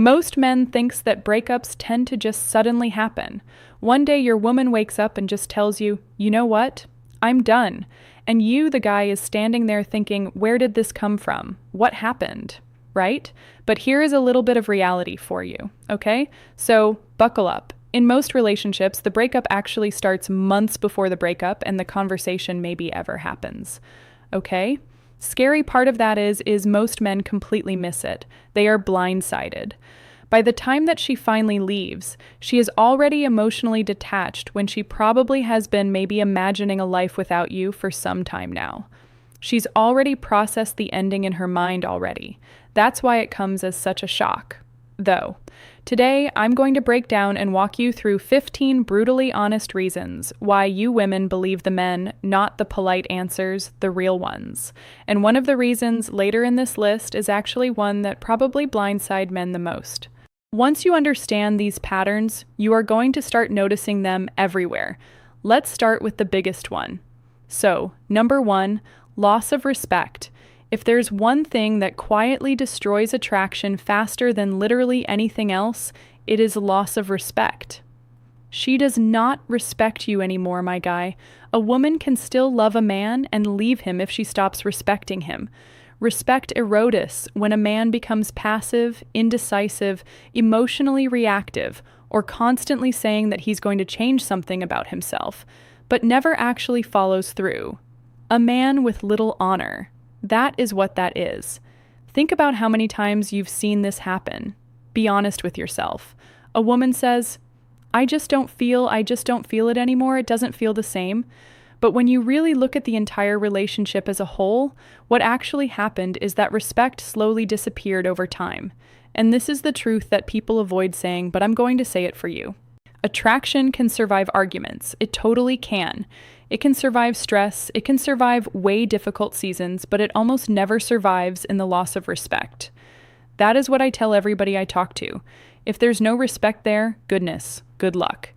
Most men thinks that breakups tend to just suddenly happen. One day your woman wakes up and just tells you, "You know what? I'm done." And you, the guy, is standing there thinking, "Where did this come from? What happened?" Right? But here is a little bit of reality for you, okay? So buckle up. In most relationships, the breakup actually starts months before the breakup and the conversation maybe ever happens. Okay? Scary part of that is most men completely miss it. They are blindsided. By the time that she finally leaves, she is already emotionally detached when she probably has been maybe imagining a life without you for some time now. She's already processed the ending in her mind already. That's why it comes as such a shock. Though, today I'm going to break down and walk you through 15 brutally honest reasons why you women believe the men, not the polite answers, the real ones. And one of the reasons later in this list is actually one that probably blindside men the most. Once you understand these patterns, you are going to start noticing them everywhere. Let's start with the biggest one. So, number 1, loss of respect. If there's one thing that quietly destroys attraction faster than literally anything else, it is loss of respect. She does not respect you anymore, my guy. A woman can still love a man and leave him if she stops respecting him. Respect erodes when a man becomes passive, indecisive, emotionally reactive, or constantly saying that he's going to change something about himself, but never actually follows through. A man with little honor. That is what that is. Think about how many times you've seen this happen. Be honest with yourself. A woman says, I just don't feel it anymore. It doesn't feel the same. But when you really look at the entire relationship as a whole, what actually happened is that respect slowly disappeared over time. And this is the truth that people avoid saying, but I'm going to say it for you. Attraction can survive arguments. It totally can. It can survive stress, it can survive way difficult seasons, but it almost never survives in the loss of respect. That is what I tell everybody I talk to. If there's no respect there, goodness, good luck.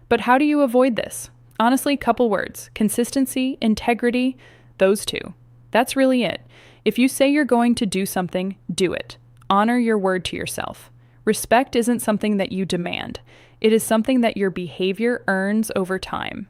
But how do you avoid this? Honestly, couple words: consistency, integrity, those two. That's really it. If you say you're going to do something, do it. Honor your word to yourself. Respect isn't something that you demand. It is something that your behavior earns over time.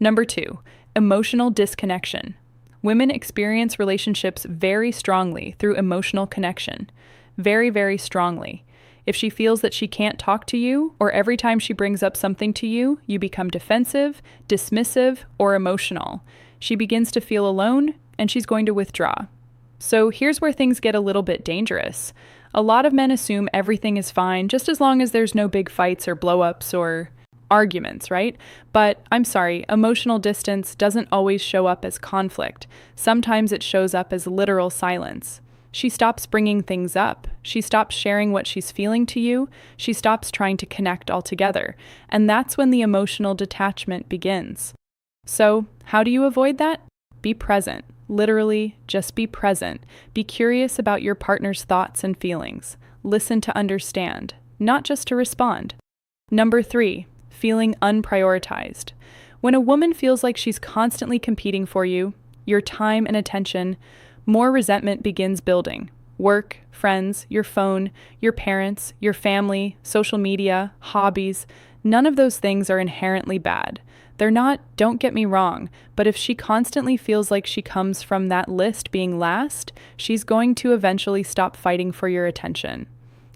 Number 2, emotional disconnection. Women experience relationships very strongly through emotional connection. Very, very strongly. If she feels that she can't talk to you, or every time she brings up something to you, you become defensive, dismissive, or emotional, she begins to feel alone, and she's going to withdraw. So here's where things get a little bit dangerous. A lot of men assume everything is fine just as long as there's no big fights or blow-ups or arguments, right? But I'm sorry, emotional distance doesn't always show up as conflict. Sometimes it shows up as literal silence. She stops bringing things up. She stops sharing what she's feeling to you. She stops trying to connect altogether. And that's when the emotional detachment begins. So, how do you avoid that? Be present. Literally, just be present. Be curious about your partner's thoughts and feelings. Listen to understand, not just to respond. Number 3, feeling unprioritized. When a woman feels like she's constantly competing for you, your time and attention, more resentment begins building. Work, friends, your phone, your parents, your family, social media, hobbies, none of those things are inherently bad. They're not, don't get me wrong, but if she constantly feels like she comes from that list being last, she's going to eventually stop fighting for your attention.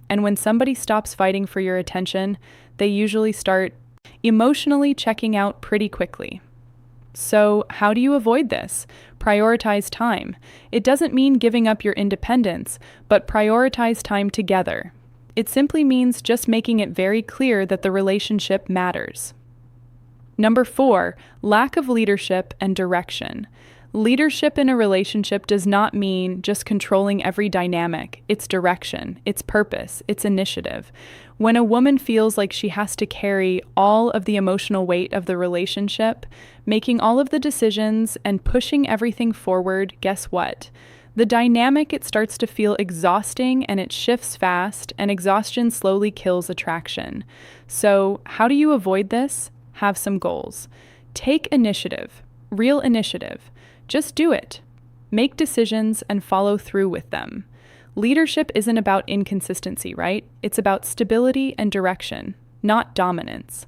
And when somebody stops fighting for your attention, they usually start emotionally checking out pretty quickly. So, how do you avoid this? Prioritize time. It doesn't mean giving up your independence, but prioritize time together. It simply means just making it very clear that the relationship matters. Number 4, lack of leadership and direction. Leadership in a relationship does not mean just controlling every dynamic. It's direction, it's purpose, it's initiative. When a woman feels like she has to carry all of the emotional weight of the relationship, making all of the decisions and pushing everything forward, guess what? The dynamic, it starts to feel exhausting and it shifts fast, and exhaustion slowly kills attraction. So, how do you avoid this? Have some goals. Take initiative, real initiative. Just do it. Make decisions and follow through with them. Leadership isn't about inconsistency, right? It's about stability and direction, not dominance.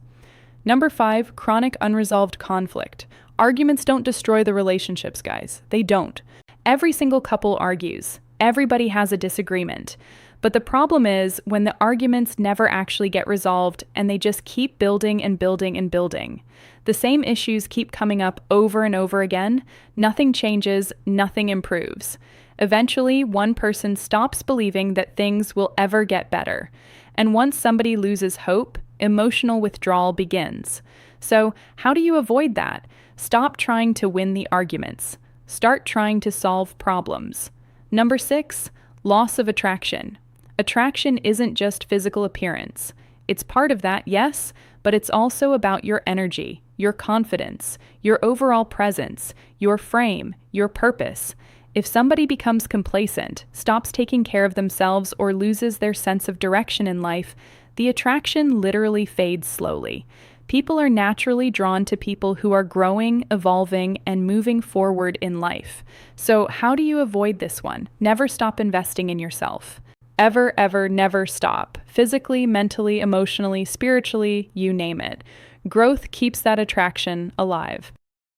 Number 5, chronic unresolved conflict. Arguments don't destroy the relationships, guys. They don't. Every single couple argues. Everybody has a disagreement. But the problem is when the arguments never actually get resolved and they just keep building and building and building. The same issues keep coming up over and over again. Nothing changes, nothing improves. Eventually, one person stops believing that things will ever get better. And once somebody loses hope, emotional withdrawal begins. So, how do you avoid that? Stop trying to win the arguments. Start trying to solve problems. Number 6, loss of attraction. Attraction isn't just physical appearance. It's part of that, yes, but it's also about your energy, your confidence, your overall presence, your frame, your purpose. If somebody becomes complacent, stops taking care of themselves, or loses their sense of direction in life, the attraction literally fades slowly. People are naturally drawn to people who are growing, evolving, and moving forward in life. So, how do you avoid this one? Never stop investing in yourself. Ever, ever, never stop. Physically, mentally, emotionally, spiritually, you name it. Growth keeps that attraction alive.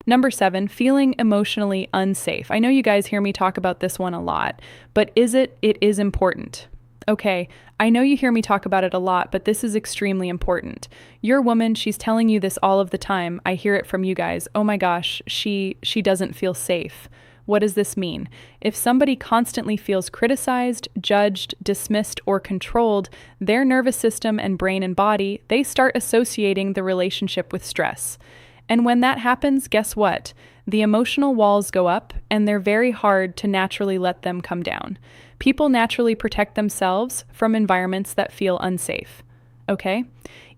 Number 7, feeling emotionally unsafe. I know you guys hear me talk about this one a lot, but it is important. Okay, I know you hear me talk about it a lot, but this is extremely important. Your woman, she's telling you this all of the time. I hear it from you guys. Oh my gosh, she doesn't feel safe. What does this mean? If somebody constantly feels criticized, judged, dismissed, or controlled, their nervous system and brain and body, they start associating the relationship with stress. And when that happens, guess what? The emotional walls go up, and they're very hard to naturally let them come down. People naturally protect themselves from environments that feel unsafe. Okay?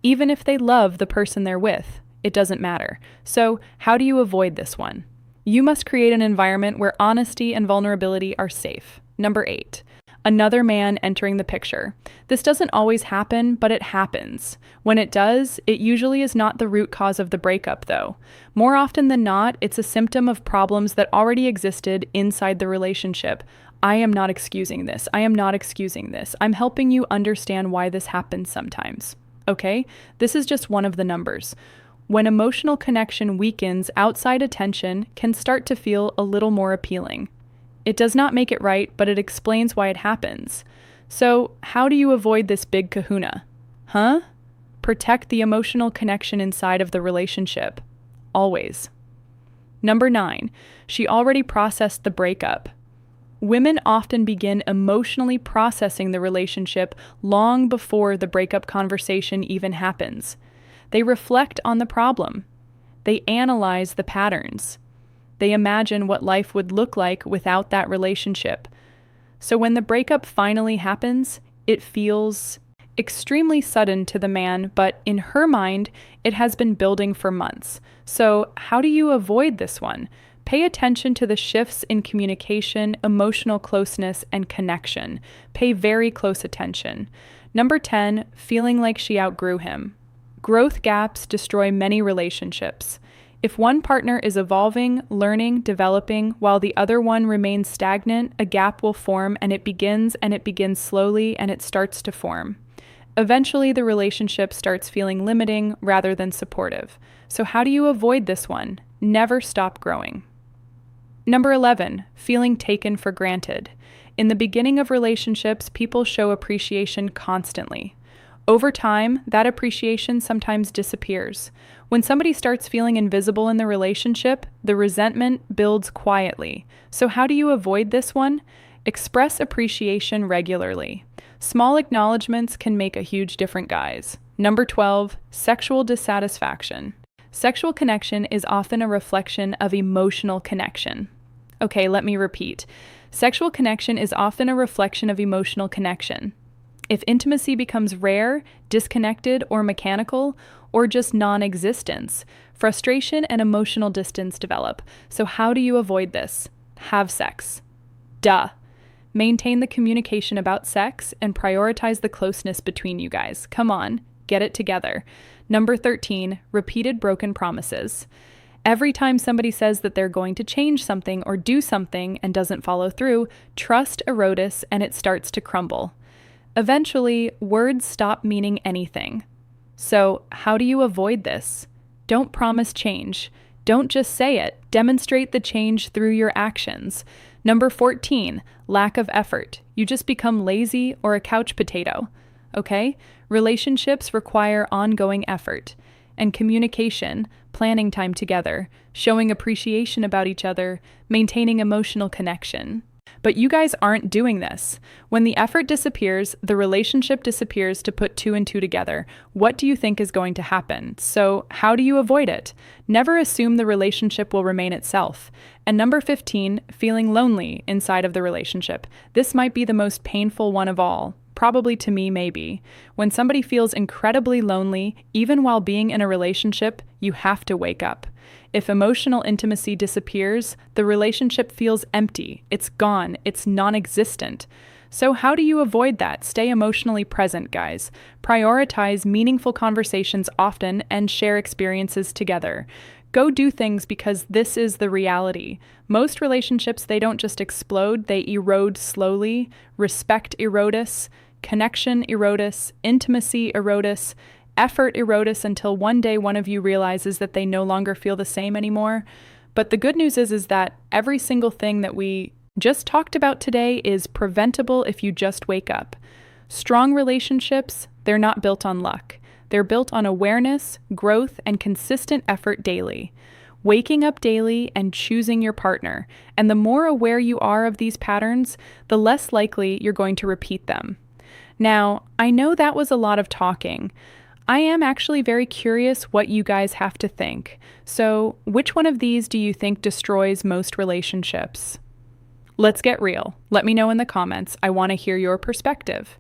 Even if they love the person they're with, it doesn't matter. So, how do you avoid this one? You must create an environment where honesty and vulnerability are safe. Number 8, another man entering the picture. This doesn't always happen, but it happens. When it does, it usually is not the root cause of the breakup, though. More often than not, it's a symptom of problems that already existed inside the relationship. I am not excusing this. I am not excusing this. I'm helping you understand why this happens sometimes. Okay? This is just one of the numbers. When emotional connection weakens, outside attention can start to feel a little more appealing. It does not make it right, but it explains why it happens. So, how do you avoid this big kahuna? Protect the emotional connection inside of the relationship. Always. Number 9, she already processed the breakup. Women often begin emotionally processing the relationship long before the breakup conversation even happens. They reflect on the problem. They analyze the patterns. They imagine what life would look like without that relationship. So when the breakup finally happens, it feels extremely sudden to the man, but in her mind, it has been building for months. So how do you avoid this one? Pay attention to the shifts in communication, emotional closeness, and connection. Pay very close attention. Number 10, feeling like she outgrew him. Growth gaps destroy many relationships. If one partner is evolving, learning, developing, while the other one remains stagnant, a gap will form, and it begins slowly, and it starts to form. Eventually, the relationship starts feeling limiting rather than supportive. So how do you avoid this one? Never stop growing. Number 11, feeling taken for granted. In the beginning of relationships, people show appreciation constantly. Over time, that appreciation sometimes disappears. When somebody starts feeling invisible in the relationship, the resentment builds quietly. So how do you avoid this one? Express appreciation regularly. Small acknowledgments can make a huge difference, guys. Number 12, sexual dissatisfaction. Sexual connection is often a reflection of emotional connection. Okay, let me repeat. Sexual connection is often a reflection of emotional connection. If intimacy becomes rare, disconnected, or mechanical, or just non-existence, frustration and emotional distance develop. So how do you avoid this? Have sex. Duh. Maintain the communication about sex and prioritize the closeness between you guys. Come on, get it together. Number 13, repeated broken promises. Every time somebody says that they're going to change something or do something and doesn't follow through, trust erodes and it starts to crumble. Eventually, words stop meaning anything. So, how do you avoid this? Don't promise change. Don't just say it. Demonstrate the change through your actions. Number 14, lack of effort. You just become lazy or a couch potato. Okay? Relationships require ongoing effort and communication, planning time together, showing appreciation about each other, maintaining emotional connection. But you guys aren't doing this. When the effort disappears, the relationship disappears to put two and two together. What do you think is going to happen? So, how do you avoid it? Never assume the relationship will remain itself. And number 15, feeling lonely inside of the relationship. This might be the most painful one of all. Probably to me, maybe. When somebody feels incredibly lonely, even while being in a relationship, you have to wake up. If emotional intimacy disappears, the relationship feels empty, it's gone, it's non-existent. So how do you avoid that? Stay emotionally present, guys. Prioritize meaningful conversations often and share experiences together. Go do things because this is the reality. Most relationships, they don't just explode, they erode slowly. Respect erodes, connection erodes, intimacy erodes, effort erodes until one day one of you realizes that they no longer feel the same anymore. But the good news is that every single thing that we just talked about today is preventable if you just wake up. Strong relationships, they're not built on luck. They're built on awareness, growth, and consistent effort daily. Waking up daily and choosing your partner. And the more aware you are of these patterns, the less likely you're going to repeat them. Now, I know that was a lot of talking. I am actually very curious what you guys have to think. So, which one of these do you think destroys most relationships? Let's get real. Let me know in the comments. I want to hear your perspective.